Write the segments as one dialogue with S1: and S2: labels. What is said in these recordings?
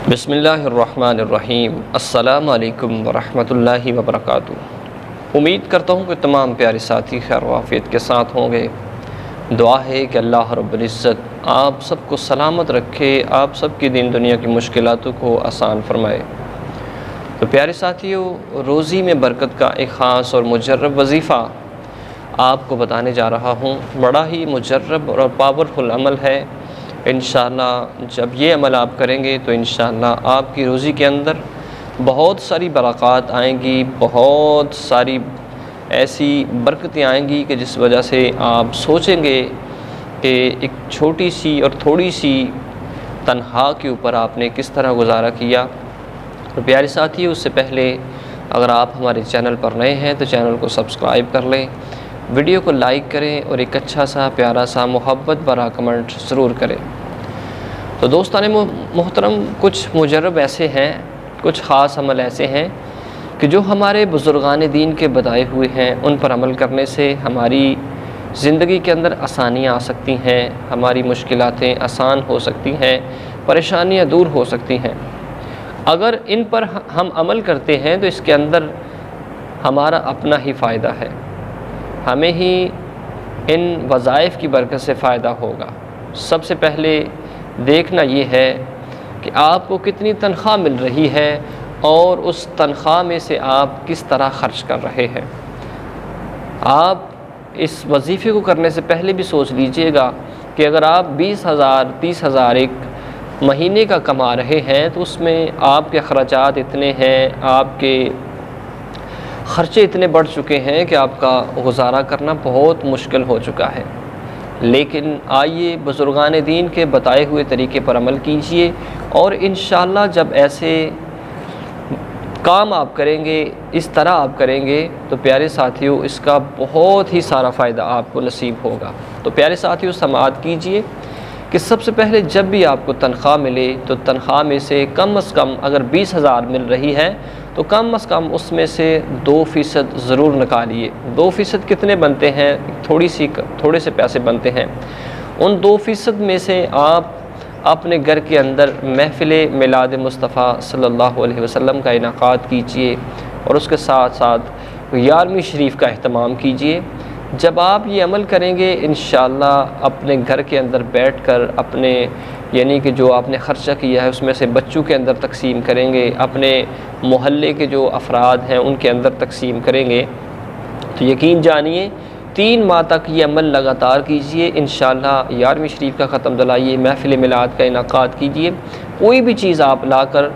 S1: बिस्मिल्लाहिर्रहमानिर्रहीम। अस्सलामु अलैकुम वरहमतुल्लाहि वबरकातुहू। उम्मीद करता हूँ कि तमाम प्यारे साथी खैर वाफ़ियत के साथ होंगे। दुआ है कि अल्लाह रब्बुल इज़्ज़त आप सबको सलामत रखे, आप सबकी दीन दुनिया की मुश्किलातों को आसान फरमाए। तो प्यारे साथियों, रोज़ी में बरकत का एक ख़ास और मुजर्रब वजीफ़ा आपको बताने जा रहा हूँ। बड़ा ही मुजर्रब और पावरफुल अमल है। इंशाअल्लाह जब ये अमल आप करेंगे तो इंशाअल्लाह आपकी रोज़ी के अंदर बहुत सारी बरक़ात आएंगी, बहुत सारी ऐसी बरकतें आएंगी कि जिस वजह से आप सोचेंगे कि एक छोटी सी और थोड़ी सी तनख्वाह के ऊपर आपने किस तरह गुजारा किया। तो प्यारे साथी, उससे पहले अगर आप हमारे चैनल पर नए हैं तो चैनल को सब्सक्राइब कर लें, वीडियो को लाइक करें और एक अच्छा सा प्यारा सा मोहब्बत भरा कमेंट ज़रूर करें। तो दोस्तान मोहतरम, कुछ मुजर्रब ऐसे हैं, कुछ ख़ास अमल ऐसे हैं कि जो हमारे बुज़ुर्गान दीन के बताए हुए हैं, उन पर अमल करने से हमारी ज़िंदगी के अंदर आसानियाँ आ सकती हैं, हमारी मुश्किलातें आसान हो सकती हैं, परेशानियाँ दूर हो सकती हैं। अगर इन पर हम अमल करते हैं तो इसके अंदर हमारा अपना ही फ़ायदा है, हमें ही इन वज़ाइफ़ की बरकत से फ़ायदा होगा। सबसे पहले देखना ये है कि आपको कितनी तनख्वाह मिल रही है और उस तनख्वाह में से आप किस तरह ख़र्च कर रहे हैं। आप इस वजीफ़े को करने से पहले भी सोच लीजिएगा कि अगर आप 20,000 30,000 एक महीने का कमा रहे हैं तो उसमें आपके अखराजात इतने हैं, आपके ख़र्चे इतने बढ़ चुके हैं कि आपका गुजारा करना बहुत मुश्किल हो चुका है। लेकिन आइए बुज़ुर्गान दीन के बताए हुए तरीके पर अमल कीजिए और इंशाअल्लाह जब ऐसे काम आप करेंगे, इस तरह आप करेंगे तो प्यारे साथियों इसका बहुत ही सारा फ़ायदा आपको नसीब होगा। तो प्यारे साथियों, समाअत कीजिए कि सबसे पहले जब भी आपको तनख्वाह मिले तो तनख्वाह में से कम अगर 20,000 मिल रही है तो कम से कम उसमें से 2% ज़रूर निकालिए। 2% कितने बनते हैं? थोड़े से पैसे बनते हैं। उन 2% में से आप अपने घर के अंदर महफ़िल मिलाद मुस्तफ़ा सल्लल्लाहु अलैहि वसल्लम का इनाक़ाद कीजिए और उसके साथ साथ 11वीं शरीफ का अहतमाम कीजिए। जब आप ये अमल करेंगे इंशाअल्लाह अपने घर के अंदर बैठकर अपने यानी कि जो आपने ख़र्चा किया है उसमें से बच्चों के अंदर तकसीम करेंगे, अपने मोहल्ले के जो अफराद हैं उनके अंदर तकसीम करेंगे। तो यकीन जानिए 3 माह तक ये अमल लगातार कीजिए। इंशाअल्लाह 11वीं शरीफ का ख़त्म दिलाइए, महफ़िल मिलाद का इनाक़ाद कीजिए। कोई भी चीज़ आप लाकर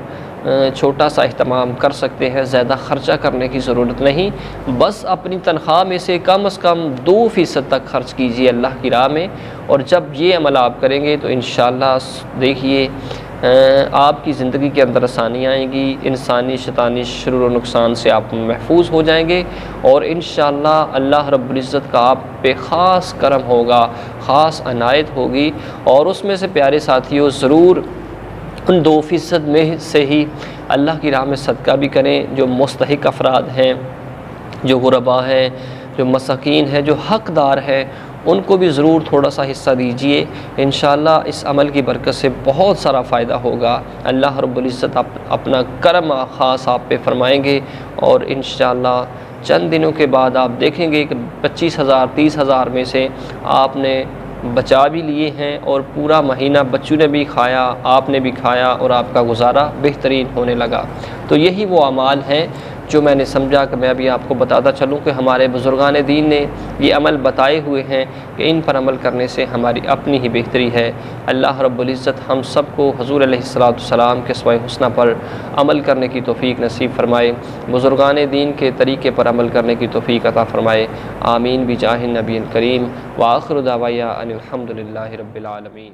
S1: छोटा सा अहतमाम कर सकते हैं, ज़्यादा ख़र्चा करने की ज़रूरत नहीं। बस अपनी तनख्वाह में से कम 2% तक ख़र्च कीजिए अल्लाह की राह में। और जब ये अमल आप करेंगे तो इंशाअल्लाह देखिए आपकी ज़िंदगी के अंदर आसानियाँ आएंगी, इंसानी शैतानी शुरू और नुकसान से आप महफूज हो जाएंगे और इंशाअल्लाह अल्लाह रब्बुल इज़्ज़त का आप पे ख़ास करम होगा, ख़ास अनायत होगी। और उसमें से प्यारे साथियों ज़रूर उन 2% में से ही अल्लाह की राह में सदका भी करें। जो मुस्तहिक अफराद हैं, जो गुरबा हैं, जो मसाकीन हैं, जो हक़दार हैं, उनको भी ज़रूर थोड़ा सा हिस्सा दीजिए। इंशाअल्लाह इस अमल की बरकत से बहुत सारा फ़ायदा होगा। अल्लाह रब्बुल इज़्ज़त अपना करम ख़ास आप पे फरमाएंगे और इंशाअल्लाह चंद दिनों के बाद आप देखेंगे कि 25,000 30,000 में से आपने बचा भी लिए हैं और पूरा महीना बच्चों ने भी खाया, आपने भी खाया और आपका गुजारा बेहतरीन होने लगा। तो यही वो अमाल हैं जो मैंने समझा कि मैं अभी आपको बताता चलूँ कि हमारे बुज़ुर्गान दीन ने ये अमल बताए हुए हैं कि इन पर अमल करने से हमारी अपनी ही बेहतरी है। अल्लाह रब्बुल इज़्ज़त हम सबको हुज़ूर अलैहिस्सलाम के अस्वाए हुस्ना पर अमल करने की तौफ़ीक नसीब फ़रमाए, बुज़ुर्गान दीन के तरीक़े पर अमल करने की तौफ़ीक अता फ़रमाए। आमीन बिजाहिन नबील करीम व आखिरु दावाया अनिल हम्दुलिल्लाहि रब्बिल आलमीन।